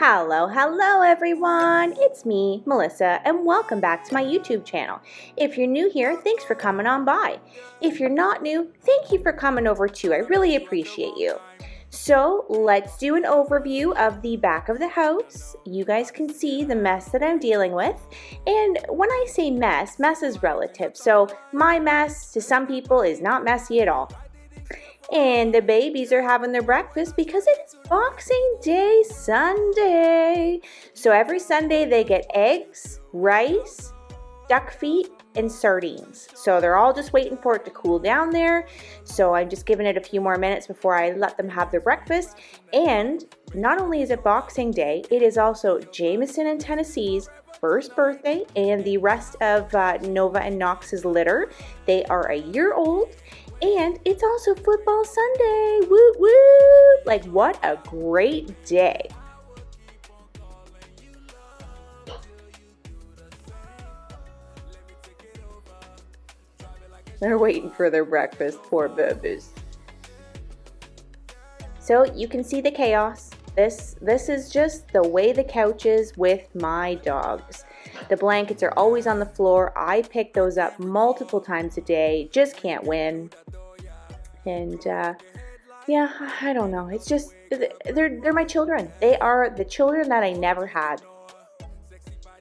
Hello everyone, it's me, Melissa, and welcome back to my YouTube channel. If you're new here, thanks for coming on by. If you're not new, thank you for coming over too, I really appreciate you. So let's do an overview of the back of the house. You guys can see the mess that I'm dealing with, and when I say mess is relative, so my mess to some people is not messy at all. And the babies are having their breakfast because it's Boxing Day Sunday. So every Sunday they get eggs, rice, duck feet, and sardines. So they're all just waiting for it to cool down there. So I'm just giving it a few more minutes before I let them have their breakfast. And not only is it Boxing Day, it is also Jameson and Tennessee's first birthday and the rest of Nova and Knox's litter. They are a year old. And it's also Football Sunday, woot woot! Like, what a great day. They're waiting for their breakfast, poor babies. So you can see the chaos. This is just the way the couch is with my dogs. The blankets are always on the floor. I pick those up multiple times a day. Just can't win. And yeah, I don't know. It's just they're my children. They are the children that I never had.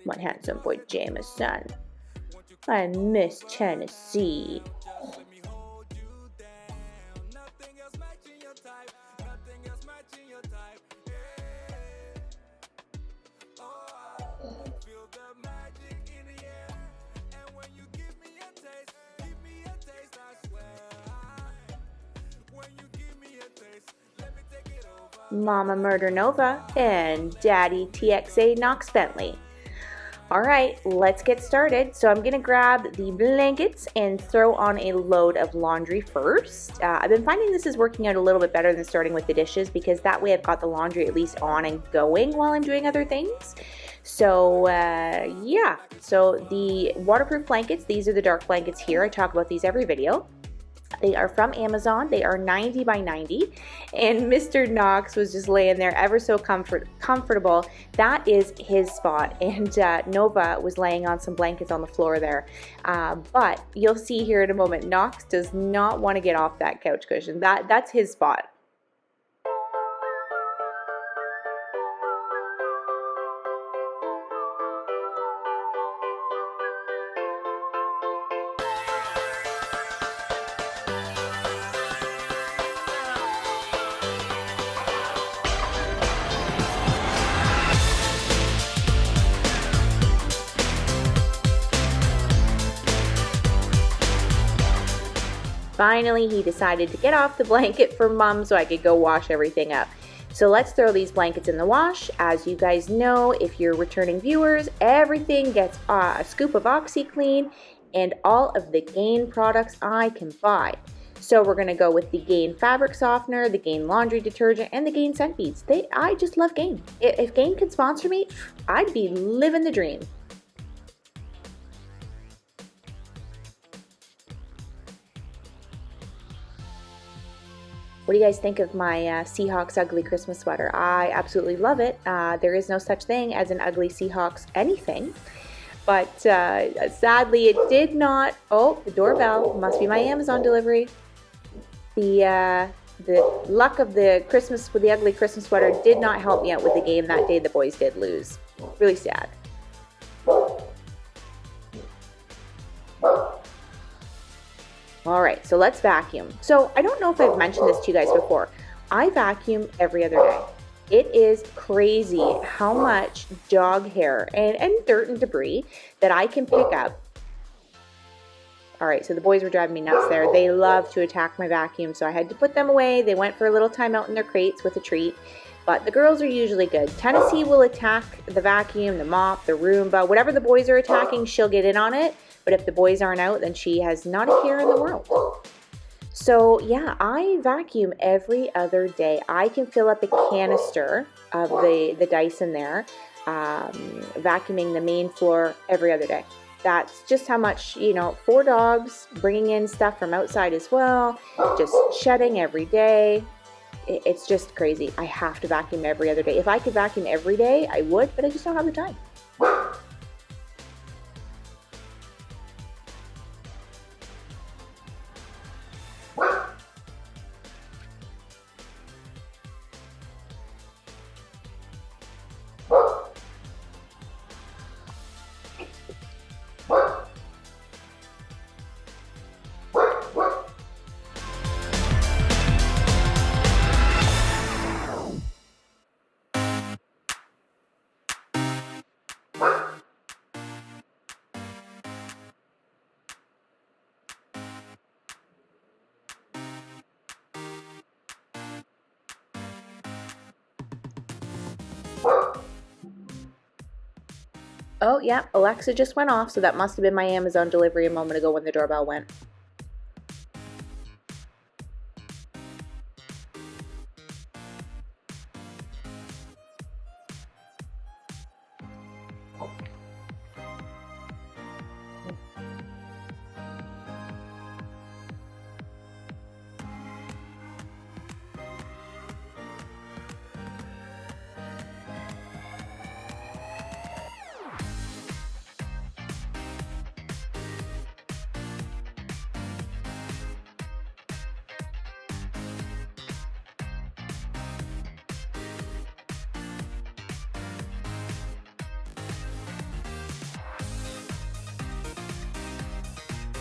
My handsome boy Jameson. I miss Tennessee. Mama Murder Nova and Daddy TXA Knox Bentley. All right, let's get started. So I'm gonna grab the blankets and throw on a load of laundry first. I've been finding this is working out a little bit better than starting with the dishes because that way I've got the laundry at least on and going while I'm doing other things. So yeah, so the waterproof blankets, these are the dark blankets here. I talk about these every video. They are from Amazon. They are 90 by 90. And Mr. Knox was just laying there ever so comfortable. That is his spot. And Nova was laying on some blankets on the floor there. But you'll see here in a moment, Knox does not want to get off that couch cushion. That's his spot. Finally, he decided to get off the blanket for Mom so I could go wash everything up. So let's throw these blankets in the wash. As you guys know, if you're returning viewers, everything gets a scoop of OxyClean and all of the Gain products I can buy. So we're gonna go with the Gain fabric softener, the Gain laundry detergent, and the Gain scent beads. I just love Gain. If Gain could sponsor me, I'd be living the dream. What do you guys think of my Seahawks ugly Christmas sweater? I absolutely love it. There is no such thing as an ugly Seahawks anything. But sadly, it did not. Oh, the doorbell. Must be my Amazon delivery. The luck of the Christmas with the ugly Christmas sweater did not help me out with the game that day. The boys did lose. Really sad. All right, so let's vacuum. So I don't know if I've mentioned this to you guys before. I vacuum every other day. It is crazy how much dog hair and dirt and debris that I can pick up. All right, so the boys were driving me nuts there. They love to attack my vacuum, so I had to put them away. They went for a little time out in their crates with a treat, but the girls are usually good. Tennessee will attack the vacuum, the mop, the Roomba, whatever the boys are attacking, she'll get in on it. But if the boys aren't out, then she has not a care in the world. So yeah, I vacuum every other day. I can fill up a canister of the Dyson there, vacuuming the main floor every other day. That's just how much, 4 dogs, bringing in stuff from outside as well, just shedding every day. it's just crazy. I have to vacuum every other day. If I could vacuum every day, I would, but I just don't have the time. Oh, yeah, Alexa just went off, so that must have been my Amazon delivery a moment ago when the doorbell went.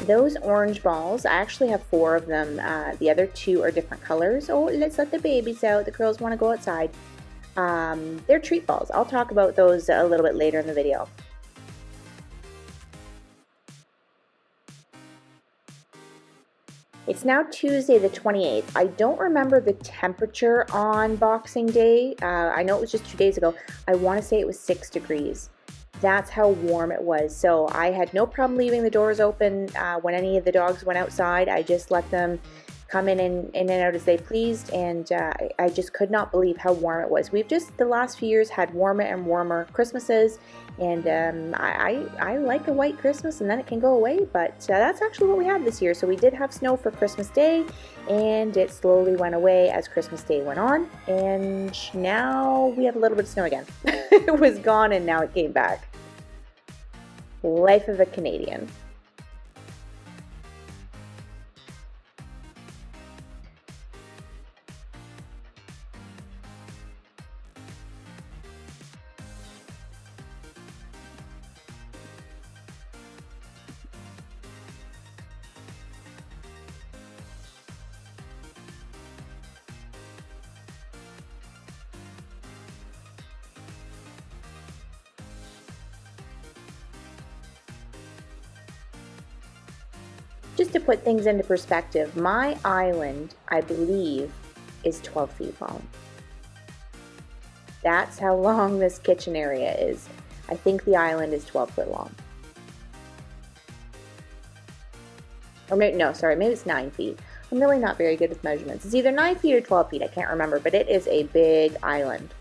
Those orange balls, I actually have 4 of them. The other 2 are different colors. Oh, let's let the babies out. The girls want to go outside. They're treat balls. I'll talk about those a little bit later in the video. It's now Tuesday the 28th. I don't remember the temperature on Boxing Day. I know it was just 2 days ago. I want to say it was 6 degrees. That's how warm it was. So I had no problem leaving the doors open when any of the dogs went outside. I just let them come in and out as they pleased, and I just could not believe how warm it was. We've just the last few years had warmer and warmer Christmases, and I like a white Christmas and then it can go away, but that's actually what we had this year. So we did have snow for Christmas Day, and it slowly went away as Christmas Day went on, and now we have a little bit of snow again. It was gone and now it came back. Life of a Canadian. Just to put things into perspective, my island, I believe, is 12 feet long. That's how long this kitchen area is. I think the island is 12 foot long. Or maybe, no, sorry, maybe it's 9 feet. I'm really not very good with measurements. It's either 9 feet or 12 feet, I can't remember, but it is a big island.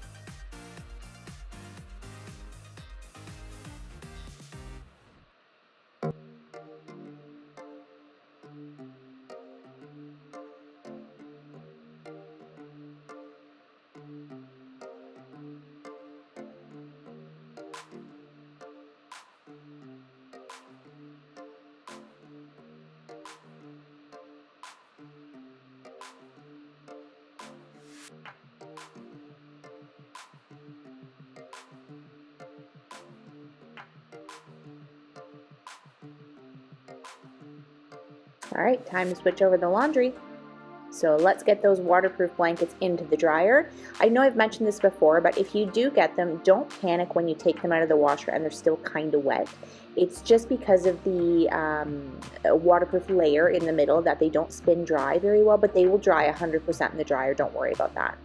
All right, time to switch over the laundry. So let's get those waterproof blankets into the dryer. I know I've mentioned this before, but if you do get them, don't panic when you take them out of the washer and they're still kind of wet. It's just because of the waterproof layer in the middle that they don't spin dry very well, but they will dry 100% in the dryer. Don't worry about that.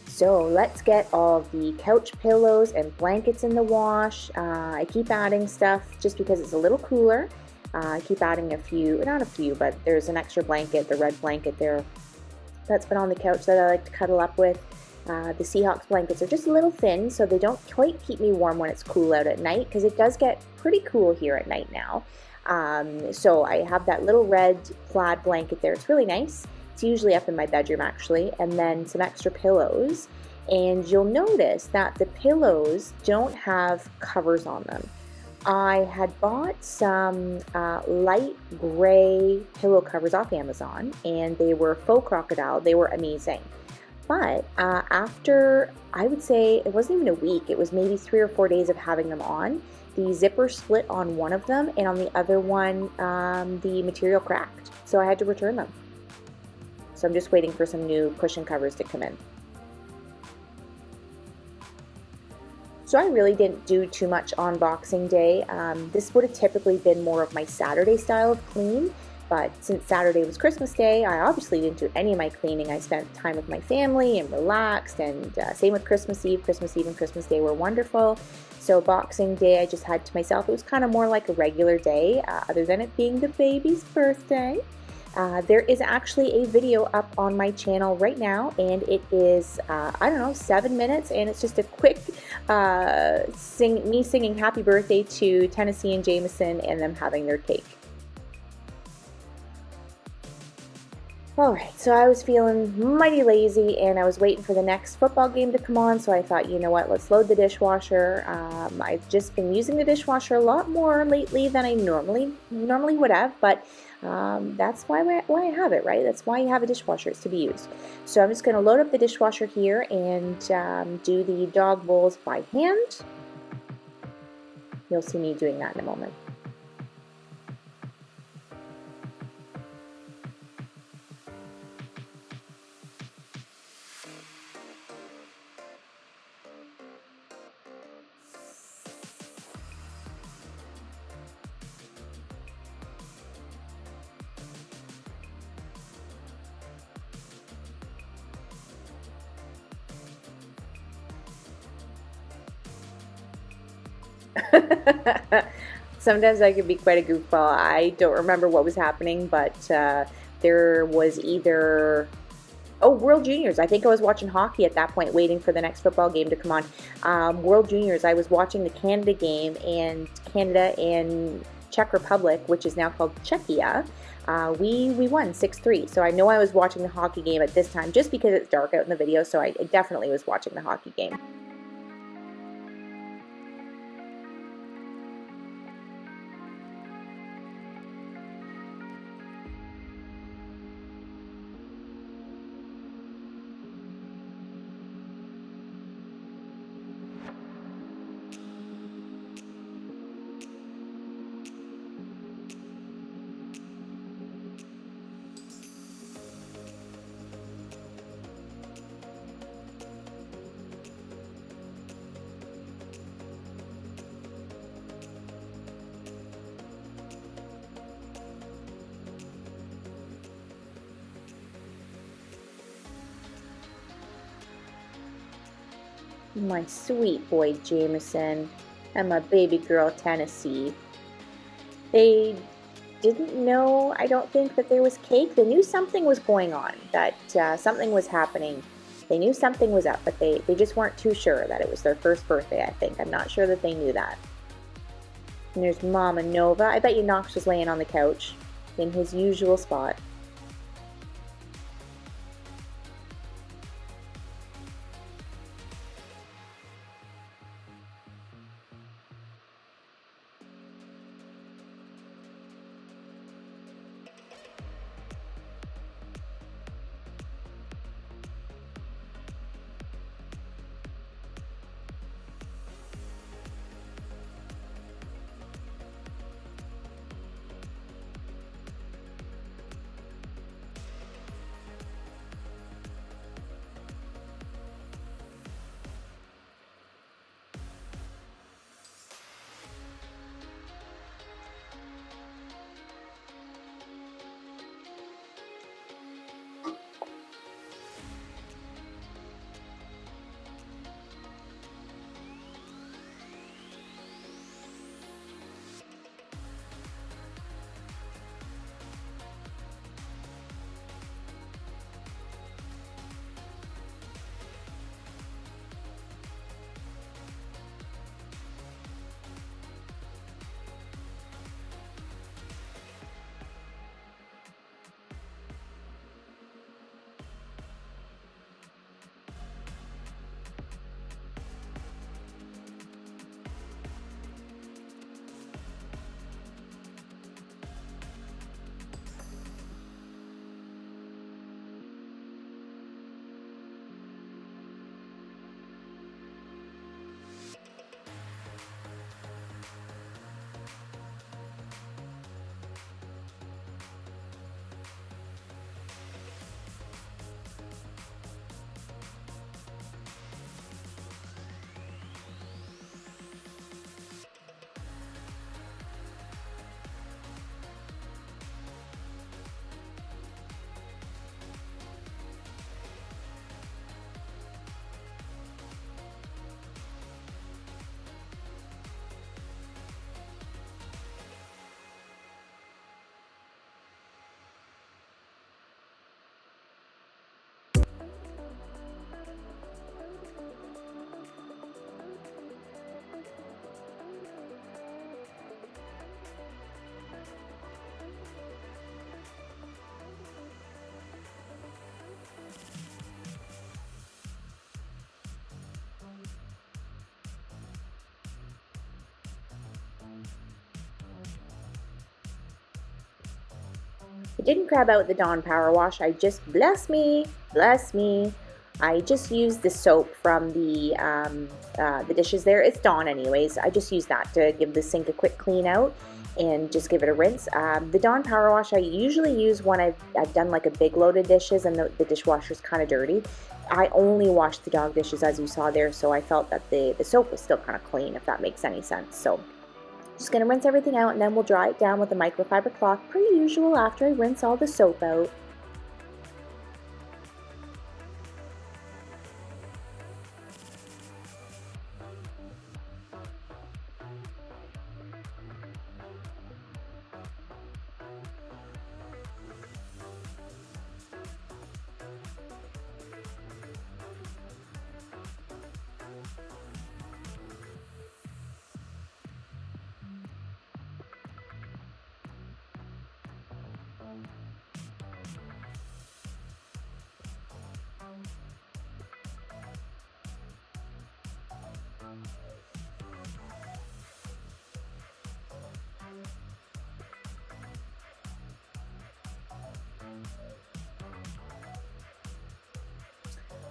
So let's get all the couch pillows and blankets in the wash. I keep adding stuff just because it's a little cooler. I keep adding a few, not a few, but there's an extra blanket, the red blanket there, that's been on the couch that I like to cuddle up with. The Seahawks blankets are just a little thin, so they don't quite keep me warm when it's cool out at night, because it does get pretty cool here at night now. So I have that little red plaid blanket there. It's really nice. It's usually up in my bedroom actually, and then some extra pillows. And you'll notice that the pillows don't have covers on them. I had bought some light gray pillow covers off Amazon, and they were faux crocodile. They were amazing. But after, I would say, it wasn't even a week, it was maybe 3 or 4 days of having them on, the zipper split on one of them, and on the other one, the material cracked. So I had to return them. So I'm just waiting for some new cushion covers to come in. So I really didn't do too much on Boxing Day. This would have typically been more of my Saturday style of clean, but since Saturday was Christmas Day, I obviously didn't do any of my cleaning. I spent time with my family and relaxed, and same with Christmas Eve. Christmas Eve and Christmas Day were wonderful. So Boxing Day, I just had to myself. It was kind of more like a regular day, other than it being the baby's birthday. There is actually a video up on my channel right now, and it is, I don't know, 7 minutes, and it's just a quick me singing happy birthday to Tennessee and Jameson and them having their cake. Alright, so I was feeling mighty lazy, and I was waiting for the next football game to come on, so I thought, you know what, let's load the dishwasher. I've just been using the dishwasher a lot more lately than I normally would have, but that's why I have it, right? That's why you have a dishwasher, it's to be used. So I'm just going to load up the dishwasher here and do the dog bowls by hand. You'll see me doing that in a moment. Sometimes I could be quite a goofball. I don't remember what was happening, but there was either, oh, World Juniors. I think I was watching hockey at that point, waiting for the next football game to come on. World Juniors, I was watching the Canada game, and Canada and Czech Republic, which is now called Czechia, we won 6-3. So I know I was watching the hockey game at this time, just because it's dark out in the video, so I definitely was watching the hockey game. My sweet boy Jameson and my baby girl Tennessee. They didn't know, I don't think, that there was cake. They knew something was going on, that something was happening. They knew something was up, but they just weren't too sure that it was their first birthday, I think. I'm not sure that they knew that. And there's Mama Nova. I bet you Knox was laying on the couch in his usual spot. I didn't grab out the Dawn Power Wash. I just, bless me, I just used the soap from the dishes there. It's Dawn anyways. I just used that to give the sink a quick clean out and just give it a rinse. The Dawn Power Wash I usually use when I've done like a big load of dishes and the dishwasher's kind of dirty. I only washed the dog dishes as you saw there, so I felt that the soap was still kind of clean, if that makes any sense. So just going to rinse everything out, and then we'll dry it down with a microfiber cloth, per usual, after I rinse all the soap out.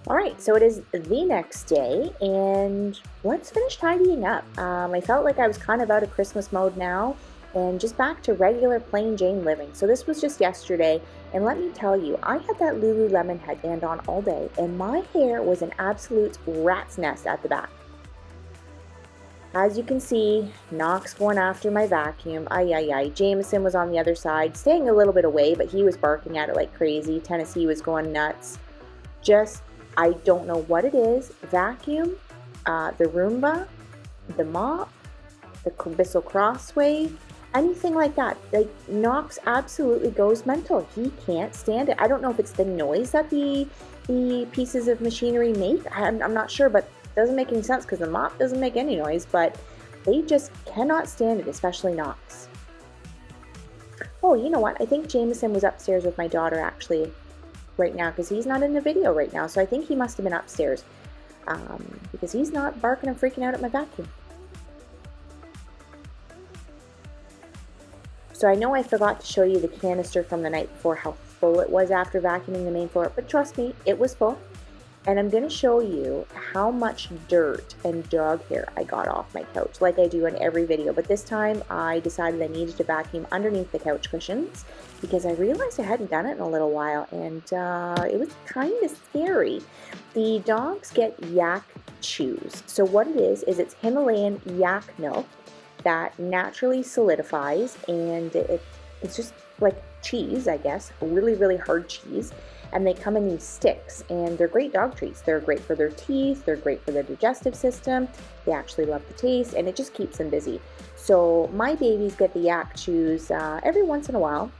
Alright, so it is the next day, and let's finish tidying up. I felt like I was kind of out of Christmas mode now, and just back to regular plain Jane living. So this was just yesterday, and let me tell you, I had that Lululemon headband on all day, and my hair was an absolute rat's nest at the back. As you can see, Knox going after my vacuum. Jameson was on the other side, staying a little bit away, but he was barking at it like crazy. Tennessee was going nuts. I don't know what it is. Vacuum, the Roomba, the mop, the Bissell Crossway, anything like that. Like, Knox absolutely goes mental. He can't stand it. I don't know if it's the noise that the pieces of machinery make. I'm not sure, but it doesn't make any sense because the mop doesn't make any noise, but they just cannot stand it, especially Knox. Oh, you know what? I think Jameson was upstairs with my daughter actually right now, because he's not in the video right now, so I think he must have been upstairs because he's not barking and freaking out at my vacuum. So I know I forgot to show you the canister from the night before, how full it was after vacuuming the main floor, but trust me, it was full. And I'm going to show you how much dirt and dog hair I got off my couch, like I do in every video. But this time I decided I needed to vacuum underneath the couch cushions because I realized I hadn't done it in a little while, and it was kind of scary. The dogs get yak chews. So what it is it's Himalayan yak milk that naturally solidifies, and it's just like cheese, I guess, really, really hard cheese. And they come in these sticks, and they're great dog treats. They're great for their teeth, they're great for their digestive system, they actually love the taste, and it just keeps them busy. So my babies get the yak chews every once in a while.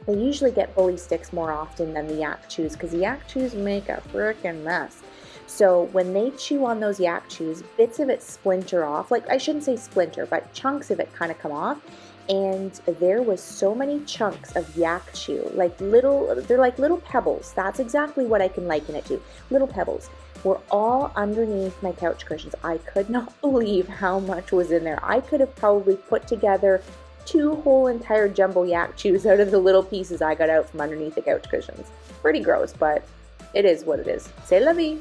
They usually get bully sticks more often than the yak chews, because the yak chews make a frickin' mess. So when they chew on those yak chews, bits of it splinter off. Like, I shouldn't say splinter, but chunks of it kind of come off. And there was so many chunks of yak chew, they're like little pebbles. That's exactly what I can liken it to. Little pebbles were all underneath my couch cushions. I could not believe how much was in there. I could have probably put together 2 whole entire jumbo yak chews out of the little pieces I got out from underneath the couch cushions. Pretty gross, but it is what it is. C'est la vie.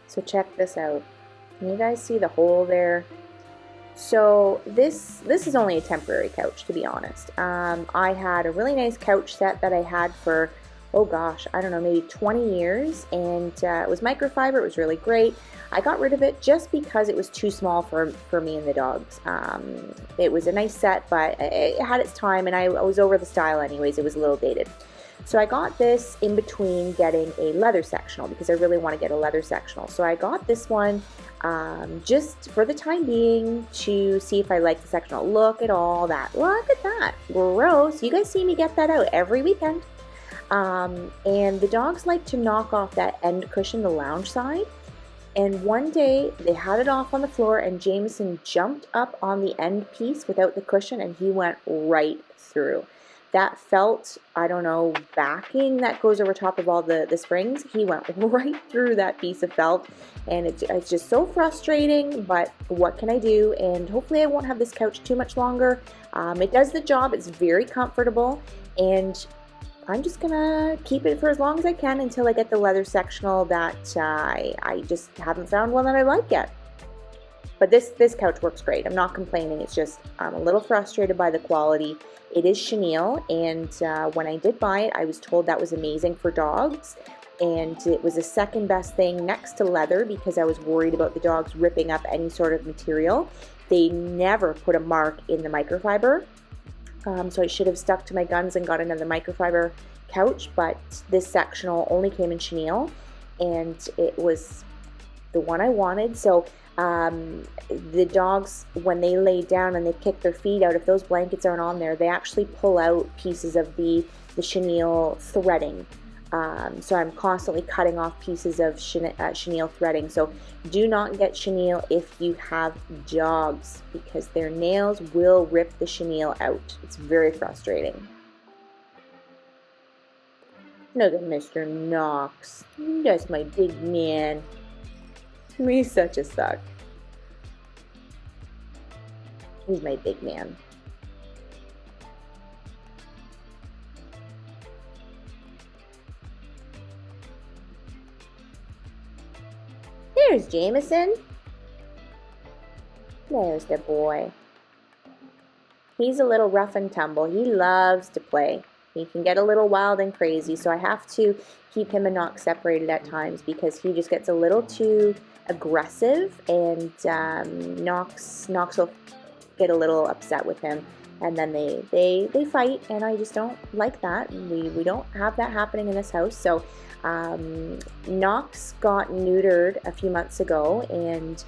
So check this out. Can you guys see the hole there? So this is only a temporary couch, to be honest. I had a really nice couch set that I had for, oh gosh, I don't know, maybe 20 years, and it was microfiber. It was really great. I got rid of it just because it was too small for me and the dogs. It was a nice set, but it had its time, and I was over the style anyways. It was a little dated. So I got this in between getting a leather sectional, because I really want to get a leather sectional. So I got this one just for the time being to see if I like the sectional. Look at all that. Look at that. Gross. You guys see me get that out every weekend. And the dogs like to knock off that end cushion, the lounge side. And one day they had it off on the floor and Jameson jumped up on the end piece without the cushion and he went right through. That felt, I don't know, backing that goes over top of all the springs. He went right through that piece of felt and it's just so frustrating, but what can I do? And hopefully I won't have this couch too much longer. It does the job, it's very comfortable, and I'm just gonna keep it for as long as I can until I get the leather sectional that I just haven't found one that I like yet. But this couch works great. I'm not complaining. It's just I'm a little frustrated by the quality. It is chenille, and when I did buy it, I was told that was amazing for dogs. And it was the second best thing next to leather because I was worried about the dogs ripping up any sort of material. They never put a mark in the microfiber. So I should have stuck to my guns and got another microfiber couch, but this sectional only came in chenille, and it was the one I wanted. So the dogs, when they lay down and they kick their feet out, if those blankets aren't on there, they actually pull out pieces of the chenille threading. So I'm constantly cutting off pieces of chenille threading. So do not get chenille if you have dogs because their nails will rip the chenille out. It's very frustrating. Look at Mr. Knox. That's my big man. He's such a suck. He's my big man. There's Jameson. There's the boy. He's a little rough and tumble. He loves to play. He can get a little wild and crazy, so I have to keep him and Knox separated at times because he just gets a little too aggressive, and Knox will get a little upset with him, and then they fight, and I just don't like that. We don't have that happening in this house. So Knox got neutered a few months ago, and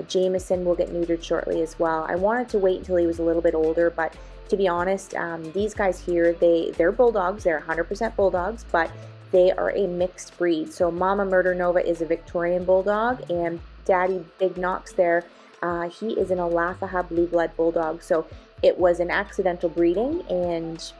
Jameson will get neutered shortly as well. I wanted to wait until he was a little bit older, but to be honest, these guys here, they're bulldogs. They're 100% bulldogs, but they are a mixed breed. So Mama Murder Nova is a Victorian bulldog, and Daddy Big Knox there, he is an Alafaha blue blood bulldog. So it was an accidental breeding, and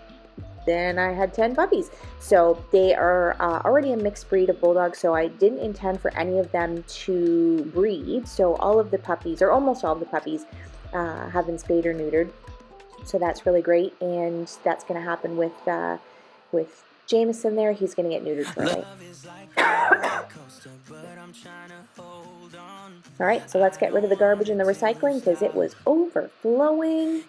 then I had 10 puppies. So they are already a mixed breed of bulldogs, so I didn't intend for any of them to breed. So all of the puppies, or almost all of the puppies, have been spayed or neutered. So that's really great, and that's going to happen with Jameson there. He's going to get neutered shortly. All right, so let's get rid of the garbage and the recycling because it was overflowing.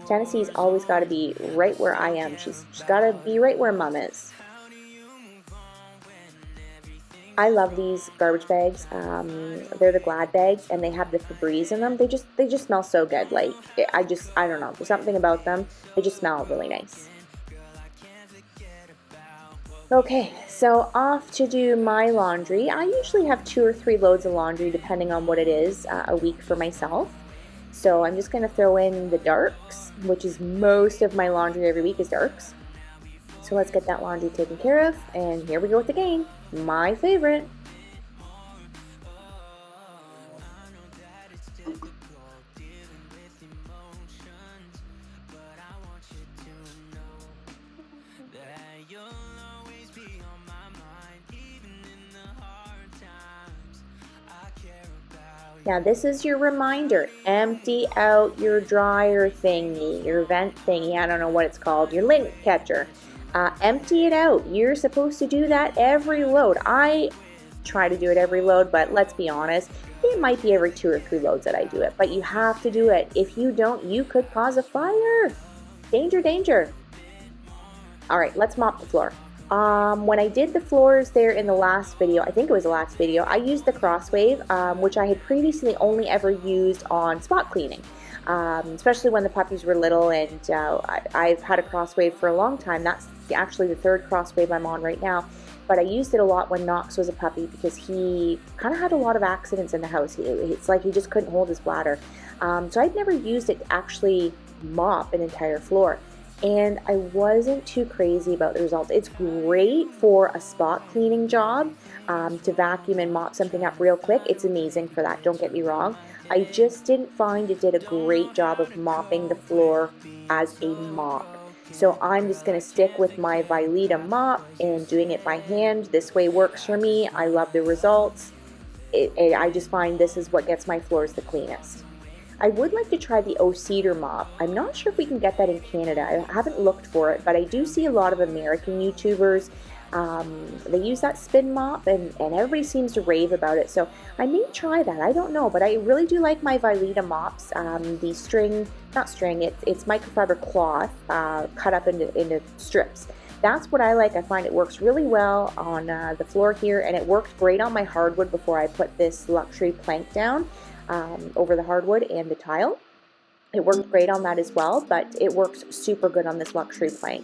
Tennessee's always got to be right where I am. She's got to be right where Mom is. I love these garbage bags. They're the Glad bags, and they have the Febreze in them. They just smell so good. Like I don't know. There's something about them. They just smell really nice. Okay, so off to do my laundry. I usually have 2 or 3 loads of laundry, depending on what it is, a week for myself. So I'm just going to throw in the darks, which is most of my laundry every week is darks. So let's get that laundry taken care of, and here we go with the game. My favorite. Now this is your reminder. Empty out your dryer thingy, your vent thingy, I don't know what it's called, your lint catcher. Empty it out. You're supposed to do that every load. I try to do it every load, but let's be honest, it might be every 2 or 3 loads that I do it, but you have to do it. If you don't, you could cause a fire. Danger, danger. All right, let's mop the floor. When I did the floors there in the last video, I think it was the last video, I used the Crosswave, which I had previously only ever used on spot cleaning. Especially when the puppies were little, and I've had a Crosswave for a long time. That's actually the 3rd Crosswave I'm on right now, but I used it a lot when Knox was a puppy because he kind of had a lot of accidents in the house. It's like he just couldn't hold his bladder. So I'd never used it to actually mop an entire floor. and I wasn't too crazy about the results. It's great for a spot cleaning job, to vacuum and mop something up real quick. It's amazing for that, don't get me wrong. I just didn't find it did a great job of mopping the floor as a mop. So I'm just going to stick with my Vileda mop and doing it by hand. This way works for me. I love the results. I just find this is what gets my floors the cleanest. I would like to try the Cedar mop. I'm not sure if we can get that in Canada. I haven't looked for it, but I do see a lot of American YouTubers. They use that spin mop, and everybody seems to rave about it. So I may try that. I don't know, but I really do like my Vileda mops. The string, not string, it's microfiber cloth cut up into strips. That's what I like. I find it works really well on the floor here, and it worked great on my hardwood before I put this luxury plank down over the hardwood and the tile. It worked great on that as well, but it works super good on this luxury plank.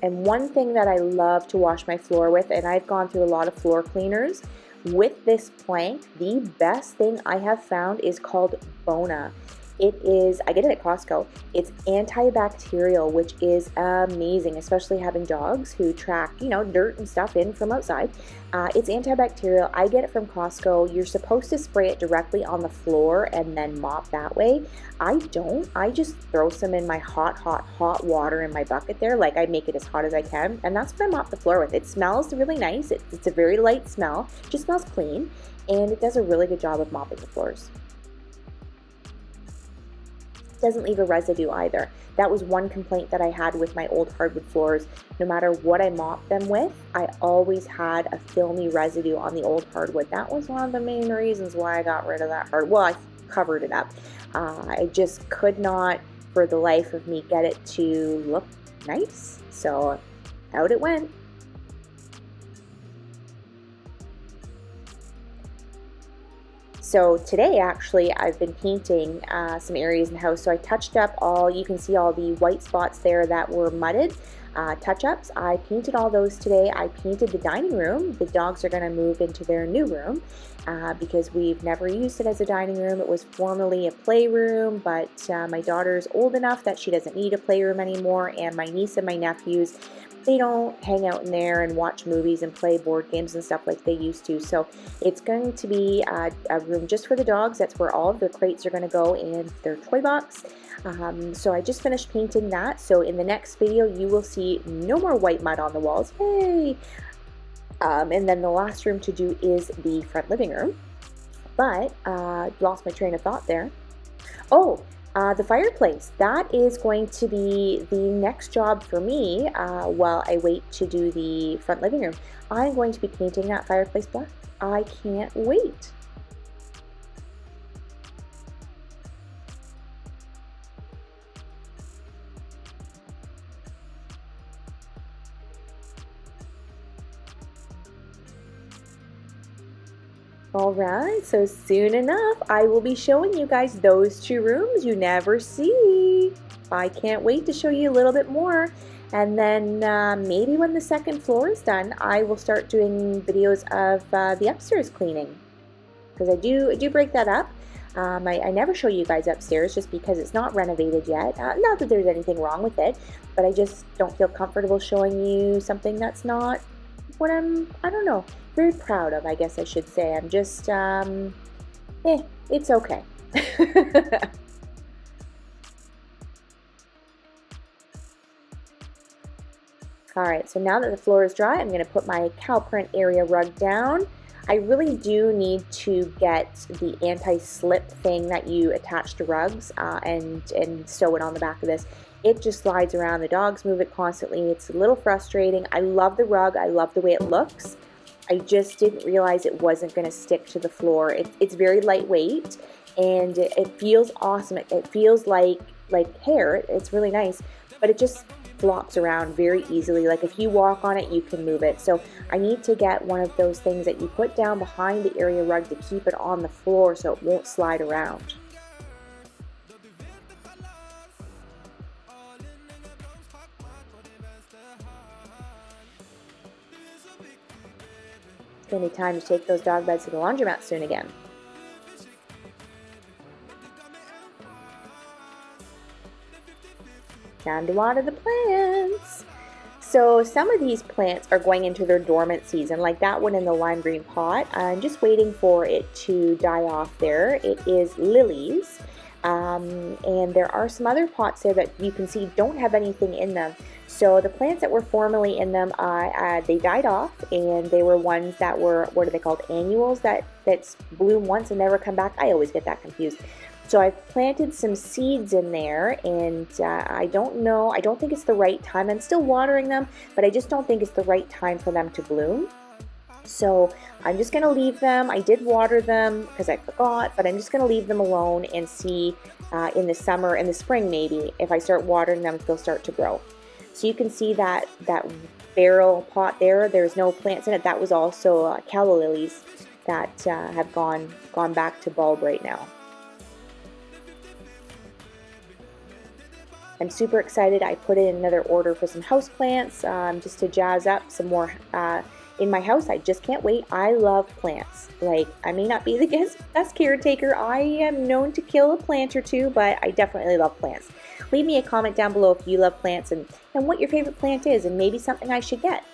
And one thing that I love to wash my floor with, and I've gone through a lot of floor cleaners, with this plank, the best thing I have found is called Bona. It is, I get it at Costco. It's antibacterial, which is amazing, especially having dogs who track, you know, dirt and stuff in from outside. It's antibacterial. I get it from Costco. You're supposed to spray it directly on the floor and then mop that way. I don't. I just throw some in my hot water in my bucket there. Like, I make it as hot as I can, and that's what I mop the floor with. It smells really nice. It's a very light smell. It just smells clean, and it does a really good job of mopping the floors. Doesn't leave a residue either. That was one complaint that I had with my old hardwood floors. No matter what I mopped them with, I always had a filmy residue on the old hardwood. That was one of the main reasons why I got rid of that hardwood. Well, I covered it up. I just could not, for the life of me, get it to look nice. So out it went. So today, actually, I've been painting some areas in the house. So I touched up all, you can see all the white spots there that were mudded, touch-ups. I painted all those today. I painted the dining room. The dogs are going to move into their new room because we've never used it as a dining room. It was formerly a playroom, but my daughter's old enough that she doesn't need a playroom anymore, and my niece and my nephews, they don't hang out in there and watch movies and play board games and stuff like they used to. So it's going to be a room just for the dogs. That's where all of their crates are going to go in their toy box. So I just finished painting that. So in the next video, you will see no more white mud on the walls. Yay! And then the last room to do is the front living room. But lost my train of thought there. Oh, the fireplace. That is going to be the next job for me while I wait to do the front living room. I'm going to be painting that fireplace black. I can't wait. Alright, so soon enough, I will be showing you guys those two rooms you never see. I can't wait to show you a little bit more. And then maybe when the second floor is done, I will start doing videos of the upstairs cleaning. Because I do break that up. I never show you guys upstairs just because it's not renovated yet. Not that there's anything wrong with it, but I just don't feel comfortable showing you something that's not what I don't know, very proud of, I guess I should say. I'm just, it's okay. Alright, so now that the floor is dry, I'm going to put my cow print area rug down. I really do need to get the anti-slip thing that you attach to rugs and sew it on the back of this. It just slides around. The dogs move it constantly. It's a little frustrating. I love the rug. I love the way it looks. I just didn't realize it wasn't going to stick to the floor. It's very lightweight, and it feels awesome. It feels like hair. It's really nice, but it just flops around very easily. Like if you walk on it, you can move it. So I need to get one of those things that you put down behind the area rug to keep it on the floor so it won't slide around. It's going to be time to take those dog beds to the laundromat soon again. Time to water the plants. So some of these plants are going into their dormant season, like that one in the lime green pot. I'm just waiting for it to die off there. It is lilies. And there are some other pots there that you can see don't have anything in them. So the plants that were formerly in them, they died off, and they were ones that were, what are they called, annuals that bloom once and never come back. I always get that confused. So I've planted some seeds in there, and I don't know, I don't think it's the right time. I'm still watering them, but I just don't think it's the right time for them to bloom. So I'm just going to leave them. I did water them because I forgot, but I'm just going to leave them alone and see in the summer, in the spring maybe, if I start watering them, if they'll start to grow. So you can see that barrel pot there, there's no plants in it. That was also calla lilies that have gone back to bulb right now. I'm super excited. I put in another order for some house plants just to jazz up some more in my house. I just can't wait. I love plants. Like, I may not be the best caretaker. I am known to kill a plant or two, but I definitely love plants. Leave me a comment down below if you love plants and what your favorite plant is, and maybe something I should get.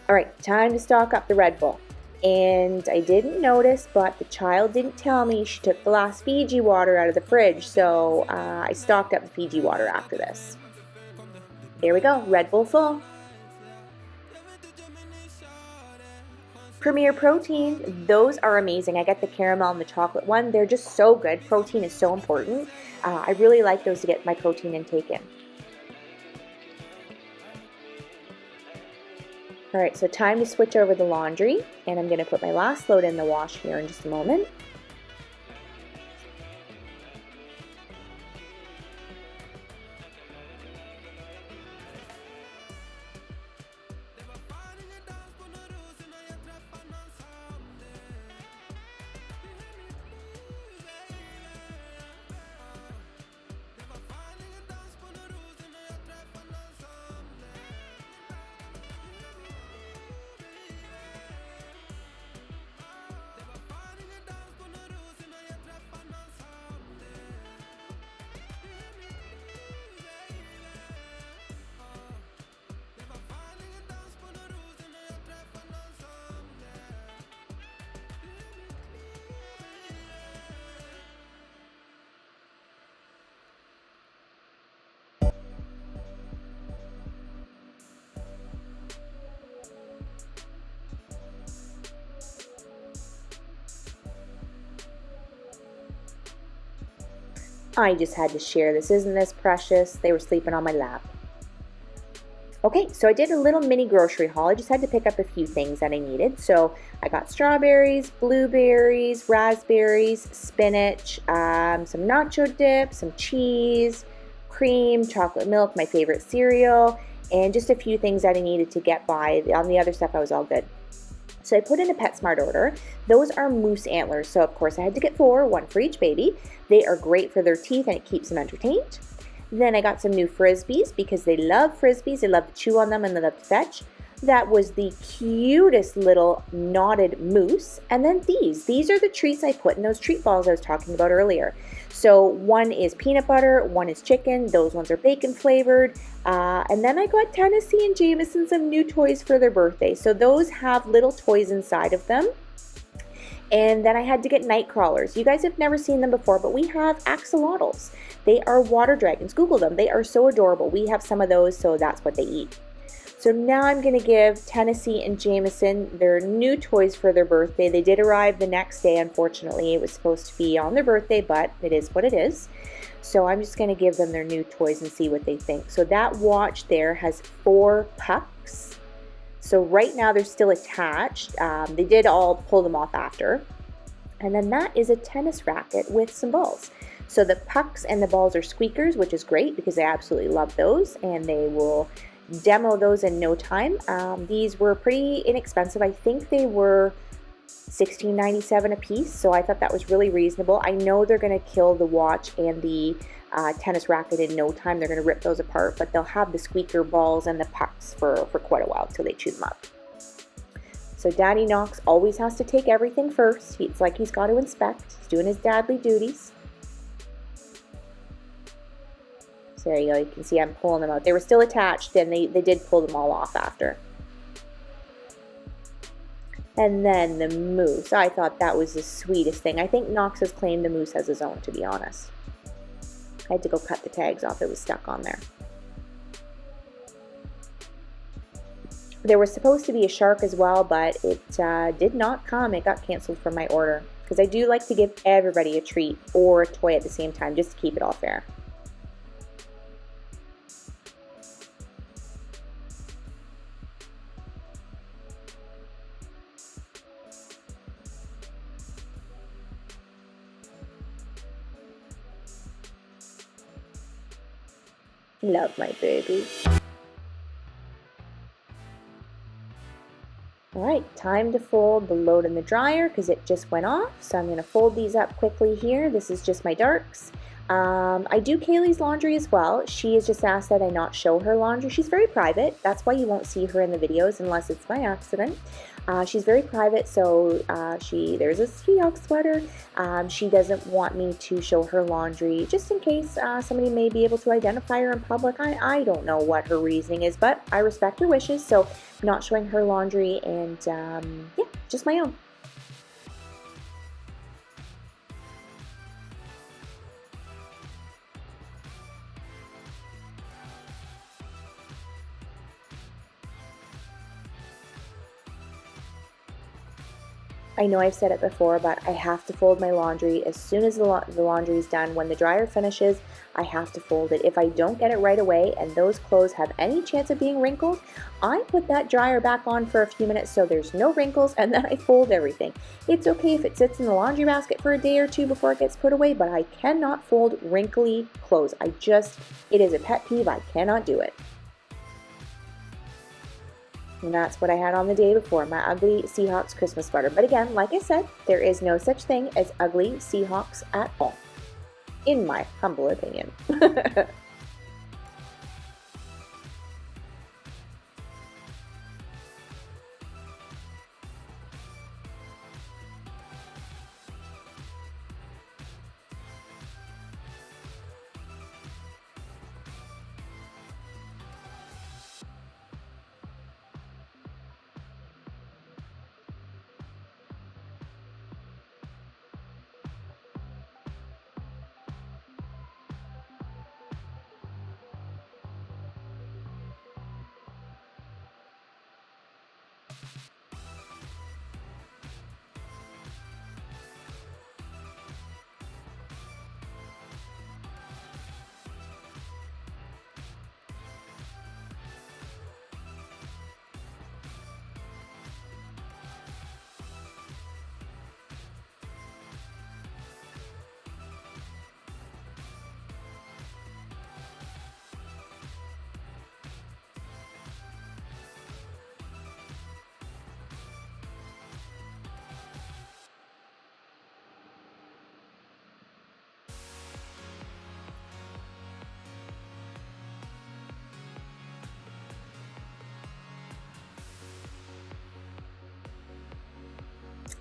All right, time to stock up the Red Bull. And I didn't notice, but the child didn't tell me she took the last Fiji water out of the fridge, so I stocked up the Fiji water after this. There we go, Red Bull full. Premier Protein, those are amazing. I get the caramel and the chocolate one. They're just so good. Protein is so important. I really like those to get my protein intake in. All right, so time to switch over the laundry, and I'm going to put my last load in the wash here in just a moment. I just had to share this. Isn't this precious? They were sleeping on my lap. Okay, so I did a little mini grocery haul. I just had to pick up a few things that I needed. So I got strawberries, blueberries, raspberries, spinach, some nacho dip, some cheese, cream, chocolate milk, my favorite cereal, and just a few things that I needed to get by. On the other stuff, I was all good. So I put in a PetSmart order. Those are moose antlers, so of course I had to get 4, 1 for each baby. They are great for their teeth and it keeps them entertained. Then I got some new Frisbees because they love Frisbees. They love to chew on them and they love to fetch. That was the cutest little knotted moose. And then these are the treats I put in those treat balls I was talking about earlier. So one is peanut butter, one is chicken. Those ones are bacon flavored. And then I got Tennessee and Jameson some new toys for their birthday. So those have little toys inside of them. And then I had to get night crawlers. You guys have never seen them before, but we have axolotls. They are water dragons. Google them. They are so adorable. We have some of those, so that's what they eat. So now I'm going to give Tennessee and Jameson their new toys for their birthday. They did arrive the next day, unfortunately. It was supposed to be on their birthday, but it is what it is. So I'm just going to give them their new toys and see what they think. So that watch there has 4 pucks. So right now they're still attached. They did all pull them off after. And then that is a tennis racket with some balls. So the pucks and the balls are squeakers, which is great because they absolutely love those, and they will demo those in no time. These were pretty inexpensive. I think they were $16.97 a piece, so I thought that was really reasonable. I know they're going to kill the watch and the tennis racket in no time. They're going to rip those apart, but they'll have the squeaker balls and the pucks for quite a while till they chew them up. So Daddy Knox always has to take everything first. It's like he's got to inspect. He's doing his dadly duties. So there you go, you can see I'm pulling them out. They were still attached, and they did pull them all off after. And then the moose. I thought that was the sweetest thing. I think Knox has claimed the moose as his own, to be honest. I had to go cut the tags off. It was stuck on there. There was supposed to be a shark as well, but it did not come. It got canceled from my order. Because I do like to give everybody a treat or a toy at the same time, just to keep it all fair. Love my baby. Alright, time to fold the load in the dryer because it just went off. So I'm going to fold these up quickly here. This is just my darks. I do Kaylee's laundry as well. She has just asked that I not show her laundry. She's very private. That's why you won't see her in the videos unless it's by accident. She's very private, so there's a Seahawks sweater. She doesn't want me to show her laundry just in case somebody may be able to identify her in public. I don't know what her reasoning is, but I respect her wishes, so I'm not showing her laundry, and yeah, just my own. I know I've said it before, but I have to fold my laundry as soon as the laundry is done. When the dryer finishes, I have to fold it. If I don't get it right away and those clothes have any chance of being wrinkled, I put that dryer back on for a few minutes so there's no wrinkles, and then I fold everything. It's okay if it sits in the laundry basket for a day or two before it gets put away, but I cannot fold wrinkly clothes. It is a pet peeve. I cannot do it. And that's what I had on the day before, my ugly Seahawks Christmas sweater. But again, like I said, there is no such thing as ugly Seahawks at all, in my humble opinion.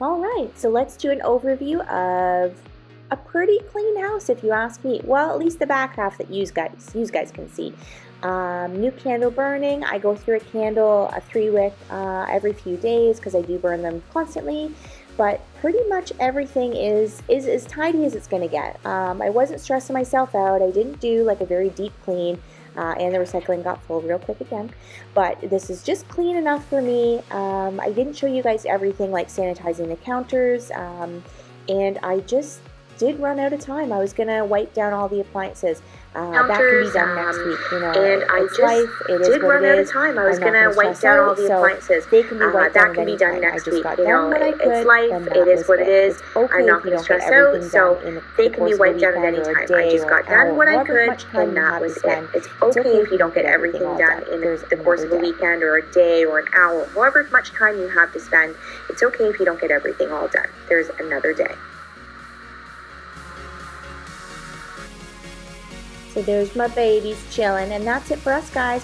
All right, so let's do an overview of a pretty clean house, if you ask me. Well, at least the back half that you guys can see. New candle burning. I go through a candle, a 3-wick, every few days because I do burn them constantly. But pretty much everything is as tidy as it's going to get. I wasn't stressing myself out. I didn't do like a very deep clean. And the recycling got full real quick again, but this is just clean enough for me. I didn't show you guys everything like sanitizing the counters, and I just did run out of time. I was gonna wipe down all the appliances. That can be done next week, you know. And I just did run out of time. I was gonna wipe down all the appliances. They can be wiped down. That can be done next week. You know, it's life. It is what it is. I'm not gonna stress out. So they can be wiped down at any time. I just got done what I could, and that was it. It's okay if you don't get everything done in the course of a weekend or a day or an hour, however much time you have to spend. It's okay if you don't get everything all done. There's another day. So there's my babies chilling, and that's it for us, guys.